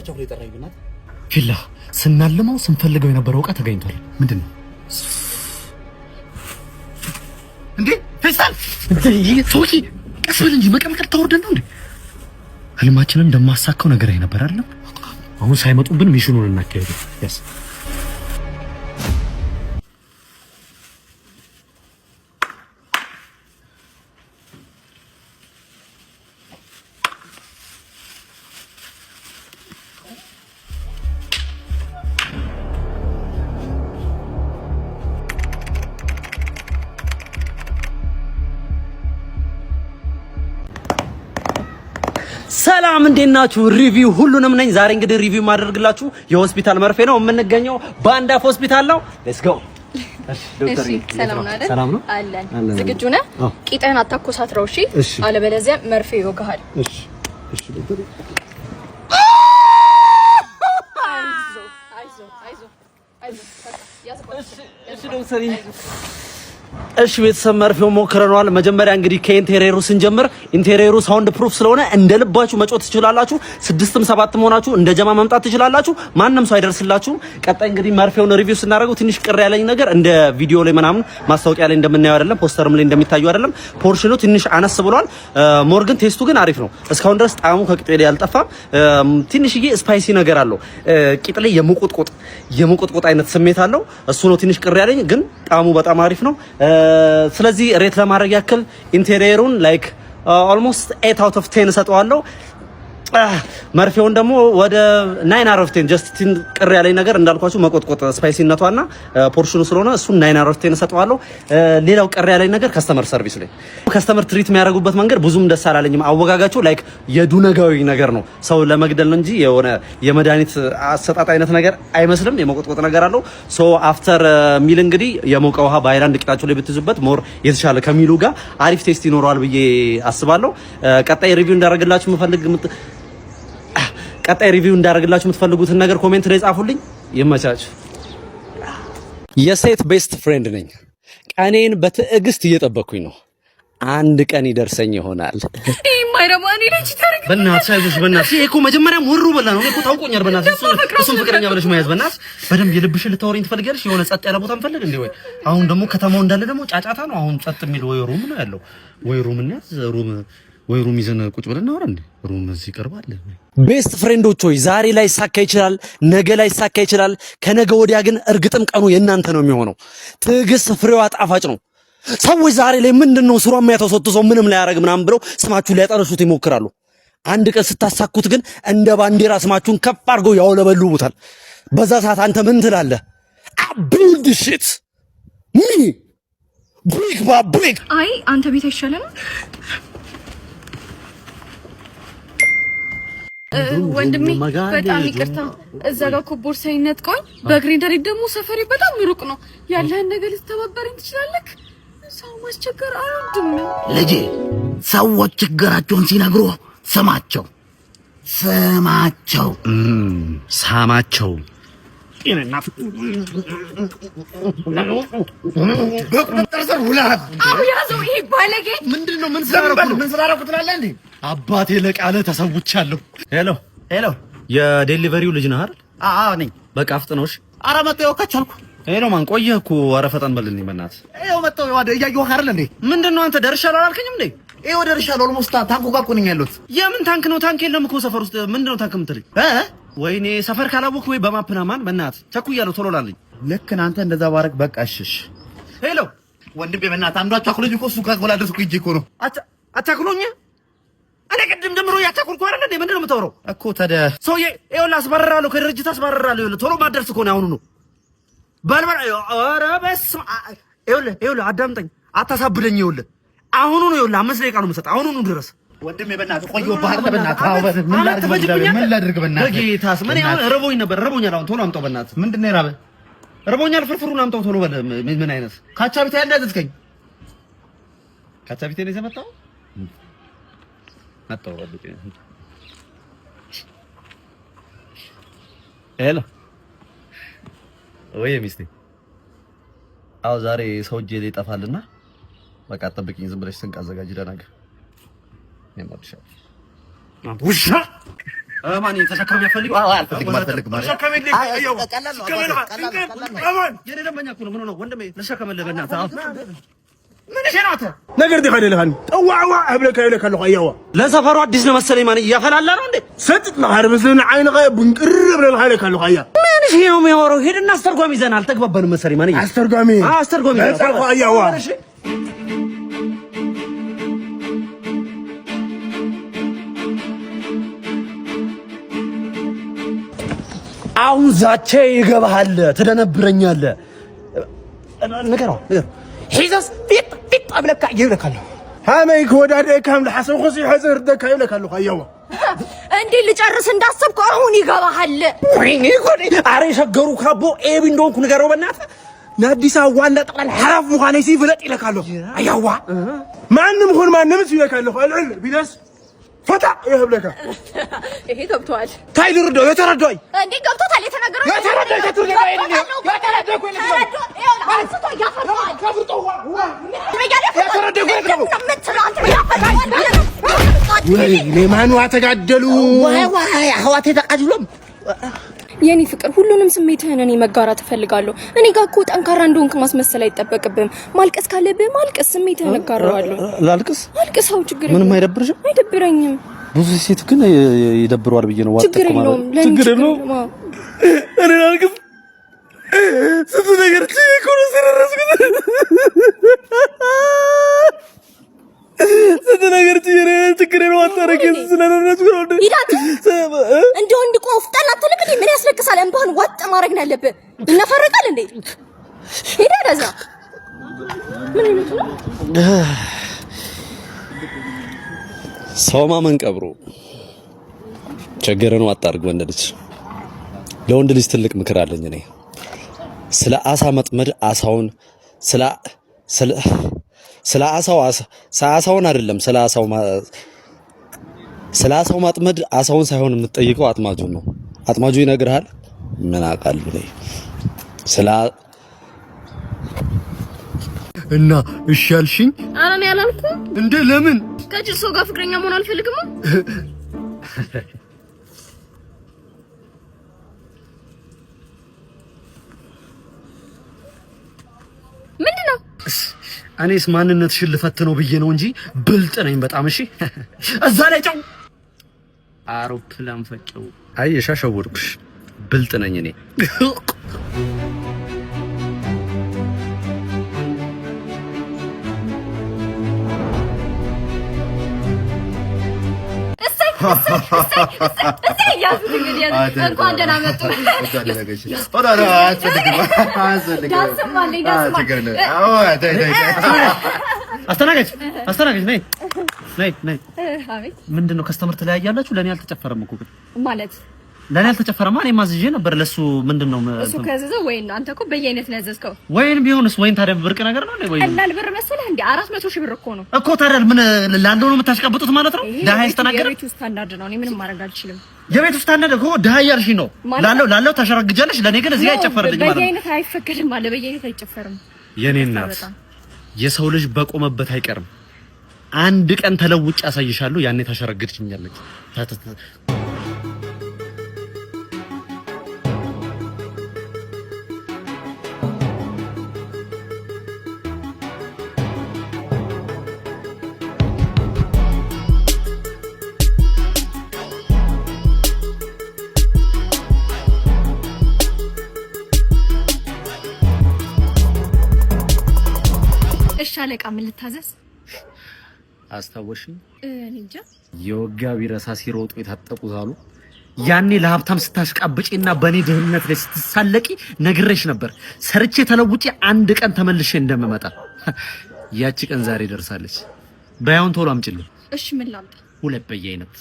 አቻኩሎ የጠራኝ ብናት ፊላ ስናልመው ስንፈልገው የነበረው ዕቃ ተገኝቷል። ምንድነው እንዴ? ፌስታል እንዴ? ሶኪ ቀስ በል እንጂ መቀመቅ ታወርደን ነው እንዴ? ህልማችንን እንደማሳካው ነገር ነበር አይደል? አሁን ሳይመጡብን ሚሽኑን እናካሄድ። ያስ ሰላም እንዴት ናችሁ? ሪቪው ሁሉንም ነኝ። ዛሬ እንግዲህ ሪቪው ማድረግላችሁ የሆስፒታል መርፌ ነው የምንገኘው ባንዳፍ ሆስፒታል ነው። ሌትስ ጎ። እሺ ሰላም ነው አይደል? ሰላም ነው አለን። ዝግጁ ነህ? ቂጥህን አታኮሳትረው እሺ? አለበለዚያ መርፌ ይወጋሃል። እሺ ዶክተር። እሺ ዶክተር። እሺ ቤተሰብ መርፌው ሞክረናል። መጀመሪያ እንግዲህ ከኢንቴሪየሩ ስንጀምር ኢንቴሪየሩ ሳውንድ ፕሩፍ ስለሆነ እንደ ልባችሁ መጮት ትችላላችሁ። 6ም 7ም ሆናችሁ እንደ ጀማ መምጣት ትችላላችሁ። ማንንም ሰው አይደርስላችሁም። ቀጣይ እንግዲህ መርፌውን ሪቪው ስናደርገው ትንሽ ቅር ያለኝ ነገር እንደ ቪዲዮ ላይ ምናምን ማስታወቂያ ላይ እንደምናየው አይደለም፣ ፖስተርም ላይ እንደሚታየው አይደለም። ፖርሽኑ ትንሽ አነስ ብሏል። ሞር ግን ቴስቱ ግን አሪፍ ነው። እስካሁን ድረስ ጣዕሙ ከቂጤ ላይ አልጠፋም። ትንሽዬ ስፓይሲ ነገር አለው። ቂጥ ላይ የሙቁጥቁጥ አይነት ስሜት አለው። እሱ ነው ትንሽ ቅር ያለኝ፣ ግን ጣዕሙ በጣም አሪፍ ነው። ስለዚህ ሬት ለማድረግ ያክል ኢንቴሪየሩን ላይክ ኦልሞስት 8 አውት ኦፍ 10 ሰጠዋለሁ። መርፌውን ደግሞ ወደ 9 አውት ኦፍ 10 ጀስት ቅር ያለኝ ነገር እንዳልኳችሁ መቆጥቆጥ ስፓይሲነቷና ፖርሽኑ ስለሆነ እሱን 9 አውት ኦፍ 10 ሰጠዋለሁ። ሌላው ቅር ያለኝ ነገር ከስተመር ሰርቪስ ላይ ከስተመር ትሪት የሚያደርጉበት መንገድ ብዙም ደስ አላለኝም። አወጋጋቸው ላይክ የዱነጋዊ ነገር ነው፣ ሰው ለመግደል እንጂ የሆነ የመድኃኒት አሰጣጥ አይነት ነገር አይመስልም። የመቆጥቆጥ ነገር አለው። ሶ አፍተር ሚል እንግዲህ የሞቀ ውሃ በአይላንድ ቂጣቸው ላይ ብትይዙበት ሞር የተሻለ ከሚሉ ጋር አሪፍ ቴስት ይኖረዋል ብዬ አስባለሁ። ቀጣይ ሪቪው እንዳደረግላችሁ የምትፈልጉትን ነገር ኮሜንት ላይ ጻፉልኝ። ይመቻችሁ። የሴት ቤስት ፍሬንድ ነኝ። ቀኔን በትዕግስት እየጠበኩኝ ነው። አንድ ቀን ይደርሰኝ ይሆናል። ማይረማኒ ልጅ ታርግ በእናትሽ አይዞሽ። በእናትሽ ይሄ እኮ መጀመሪያም ወሩ በላ ነው እኮ ታውቆኛል። በእናትሽ እሱን ፍቅረኛ ብለሽ መያዝ በእናትሽ በደንብ የልብሽን ልታወሪኝ ትፈልጊያለሽ። የሆነ ጸጥ ያለ ቦታ እንፈልግ እንዴ? ወይ አሁን ደግሞ ከተማው እንዳለ ደግሞ ጫጫታ ነው። አሁን ጸጥ የሚል ወይ ሩም ነው ያለው፣ ወይ ሩም እንያዝ ወይ ሩም ይዘን ቁጭ ብለን እናወራ እንዴ? ሩም እዚህ ይቀርባል። ቤስት ፍሬንዶች ሆይ ዛሬ ላይ ሳካ ይችላል፣ ነገ ላይ ሳካ ይችላል፣ ከነገ ወዲያ ግን እርግጥም ቀኑ የእናንተ ነው የሚሆነው። ትዕግስት ፍሬዋ ጣፋጭ ነው። ሰዎች ዛሬ ላይ ምንድነው ስሯ የሚያተሰጥሰው ምንም ላይ ያረግ ምናምን ብለው ስማችሁን ሊያጠርሱት ይሞክራሉ። አንድ ቀን ስታሳኩት ግን እንደ ባንዲራ ስማችሁን ከፍ አድርገው ያውለበልቡታል። በዛ ሰዓት አንተ ምን ትላለህ? አብልድ ሽት ሚ ብሪክ አይ አንተ ቤት አይሻልም? ወንድሜ በጣም ይቅርታ፣ እዛ ጋር እኮ ቦርሳዬን ነጥቀውኝ በግሪንደሪ ደግሞ ሰፈሬ በጣም ሩቅ ነው። ያለህን ነገር ልትተባበረኝ ትችላለህ? ሰው ማስቸገር አልወድም። ልጄ ሰዎች ችግራቸውን ሲነግሩ ስማቸው ሳማቸው። ያዘው ይሄ ባለጌ ምንድነው? ምን ስላደረኩ ትላለህ እንዴ? አባቴ ለቃለ ተሰውቻለሁ። ሄሎ የዴሊቨሪው ልጅ ነህ አይደል? አዎ ነኝ። በቃ አፍጥነውሽ። ኧረ መጣሁ ከቻልኩ። ሄሎ ማን ቆየህ እኮ። ኧረ ፈጠን በልልኝ በእናትህ። ይኸው መጣሁ። እያየሁህ አይደል እንዴ? ምንድነው አንተ ደርሻለሁ አላልከኝም እንዴ? ይኸው ደርሻለሁ። ኦልሞስት ታንኩ ጋር እኮ ነኝ ያለሁት። የምን ታንክ ነው? ታንክ የለም እኮ ሰፈር ውስጥ። ምንድነው ታንክ የምትለኝ? ወይኔ ሰፈር ካላወቅህ ወይ በማፕና ማን በእናትህ ቸኩያለሁ። ቶሎ ላልኝ። ልክ እናንተ እንደዛ ባረክ በቃ እሺ። ሄሎ ወንድሜ በእናትህ አንዱ አቻኩሎኝ እኮ እሱ ጋር ደረስኩ ሂጅ እኮ ነው። አቻኩሎኝ? እኔ ቅድም ጀምሮ እያቻኩልኩ አይደል እንዴ? ምንድነው የምታወራው እኮ ታዲያ? ሰውዬ ይኸውልህ አስባርራለሁ፣ ከድርጅት አስባርራለሁ። ይኸውልህ ቶሎ ማደርስ እኮ ነው አሁኑ። በልበል። ኧረ በስመ አብ። ይኸውልህ አዳምጠኝ፣ አታሳብደኝ። ይኸውልህ አሁኑ ነው። ይኸውልህ 5 ደቂቃ ነው የምሰጥህ። አሁኑ ድረስ ወንድሜ በእናትህ ቆየሁ። ባህር በእናትህ ምን ላድርግ በእናትህ? በጌታስ ምን ያው ረቦኛል። አሁን ቶሎ አምጣው በእናትህ። ምንድን ነው የራበህ? ረቦኛል። ፍርፍሩን አምጣው ቶሎ በል። ምን አይነት ካቻቢቴ እንዳዘዝከኝ? ካቻቢቴ ነው የመጣው። መጣው ወልዴ። ሄሎ ወይ ሚስቴ። አዎ ዛሬ ሰው እጄ ላይ ይጠፋልና በቃ አጠብቂኝ። ዝም ብለሽ ስንቅ አዘጋጅ። ደህና ነገር ውሻ ማን ተሸከም ያፈልግ? አዎ አልፈልግም ማለት ተሸከም ይልኝ አየው ቀላል ነው አማን የኔ ደንበኛ እኮ ነው። ምን ነው ወንድሜ ልሸከምልህ በእናትህ ምን ሸናተ ነገር ደኸለልኸን ጠዋዋ አብለካ ይለካለሁ አያዋ ለሰፈሩ አዲስ ነው መሰለኝ። ማን እያፈላላ ነው እንዴ? ሰጥት ማህር መስለን አይንኸ ብንቅር ብለን ይለካለሁ አያ ምን እሺ ነው የሚያወራው? ሄድና አስተርጓሚ ይዘን አልተግባባንም መሰለኝ። ማን አስተርጓሚ ለጻፈ አያዋ አሁን ዛቼ ይገባሃል፣ ትደነብረኛለህ። ንገረው ሒዘስ ፊት አብለካ ይብለካለሁ ሃመይ ከወዳደ ካም ለሐሰብ ኹሲ ሐዘር ደካ ይብለካለሁ አያዋ እንዴ ልጨርስ እንዳሰብኩ አሁን ይገባሃል። ወይኔ ጎዴ! አሬ ሸገሩ ካቦ ኤቢ እንደሆንኩ ንገረው በእናትህ። ለአዲስ አበባ ዋና ጠቅላላ ሐራፍ ሙኻኔ ሲፍለጥ ይለካለሁ አያዋ ማንም ሆን ማንም ይለካለሁ አልዕል ቢደስ ፈታ ይህብለካ ይሄ ገብቷል። ታይልርዶ የተረዳይ እንዴ ገብቶታል። የተናገረው የተረዳይ ከተረዳይ የተረዳይ ኮኔ አንስቶ ያፈርጠዋል። ከፍርጦዋ ለማኑ አተጋደሉ ዋይ አህዋቴ ተቃጅሎም የኔ ፍቅር ሁሉንም ስሜትህን እኔ መጋራት እፈልጋለሁ። እኔ ጋር እኮ ጠንካራ እንደሆንክ ማስመሰል አይጠበቅብህም። ማልቀስ ካለብህ ማልቀስ፣ ስሜትህን እጋራዋለሁ። ላልቅስ? አልቅሰው፣ ችግር የለም። ምንም አይደብርሽም? አይደብረኝም። ብዙ ሴት ግን ይደብረዋል ብዬ ነው። ችግር የለውም። ችግር የለውም። እኔ ላልቅስ? ስንት ነገር እኮ ነው ስለረስኩት። ስንት ነገር ችግር ነው አታረጊም ስለረስኩት ነው። ይዳት እንደ ወንድ ቆፍጠን አትልቅ። ምን ያስለቅሳል? እንባህን ዋጥ ማድረግ ነው ያለብህ። ይነፈረቃል እንዴ? ሄዳ ደዛ ምን ይሉት ነው? ሰው ማመን ቀብሮ ቸገረ ነው አታርግ። ወንድ ልጅ ለወንድ ልጅ ትልቅ ምክር አለኝ እኔ። ስለ አሳ መጥመድ አሳውን ስለ አሳውን አይደለም ስለ አሳው ማጥመድ አሳውን ሳይሆን የምትጠይቀው አጥማጁን ነው። አጥማጁ ይነግርሃል። ምን አውቃለሁ እኔ እና እሺ አልሽኝ? ኧረ እኔ አላልኩም እንዴ። ለምን? ከጅሶ ጋር ፍቅረኛ መሆን አልፈልግም። ምንድነው? እኔስ ማንነትሽን ልፈትነው ብዬ ነው እንጂ ብልጥ ነኝ በጣም። እሺ እዛ ላይ ጨው አውሮፕላን ፈጨው። አየሽ፣ አሸወድኩሽ። ብልጥ ነኝ እኔ። ያዙት እንግዲህ እንኳን ደህና መጡ። አስተናጋጅ ነይ። ምንድን ነው ከስተመር ትለያያላችሁ? ለእኔ አልተጨፈረም እኮ ማለት ለኔ አልተጨፈረማ። እኔ ማዝዤ ነበር ለሱ። ምንድነው እሱ ከዘዘው? ወይን አንተ እኮ በየአይነት ነው ያዘዝከው። ወይን ቢሆንስ? ወይን ታዲያ ብርቅ ነገር ነው ወይ? ቀላል ብር መሰለህ እንዴ? 400 ሺህ ብር እኮ ነው እኮ። ታዲያ ምን ላንዶ ነው የምታሽቀብጡት ማለት ነው? ደሃ ያስተናገደ የቤቱ ስታንዳርድ ነው። እኔ ምንም ማድረግ አልችልም። የቤቱ ስታንዳርድ እኮ ደሃ ያልሽኝ ነው። ላለው ታሸረግጃለሽ። ለኔ ግን እዚህ አይጨፈርልኝ ማለት ነው። በየአይነት አይፈቀድም አለ። በየአይነት አይጨፈርም። የኔ እናት፣ የሰው ልጅ በቆመበት አይቀርም። አንድ ቀን ተለውጭ ያሳይሻለሁ። ያኔ ታሸረግድኛለች። ሻለቃ ምን ልታዘዝ? አስታወሽኝ? እኔ እንጃ። የወጋ ቢረሳ ሲሮጡ የታጠቁት አሉ። ያኔ ለሀብታም ስታሽቃብጪና በኔ ድህነት ላይ ስትሳለቂ ነግሬሽ ነበር። ሰርቼ ተለውጪ አንድ ቀን ተመልሼ እንደምመጣ። ያቺ ቀን ዛሬ ደርሳለች። ባይሆን ቶሎ አምጪልኝ። እሺ ምን ላምጣ? 2 በየአይነት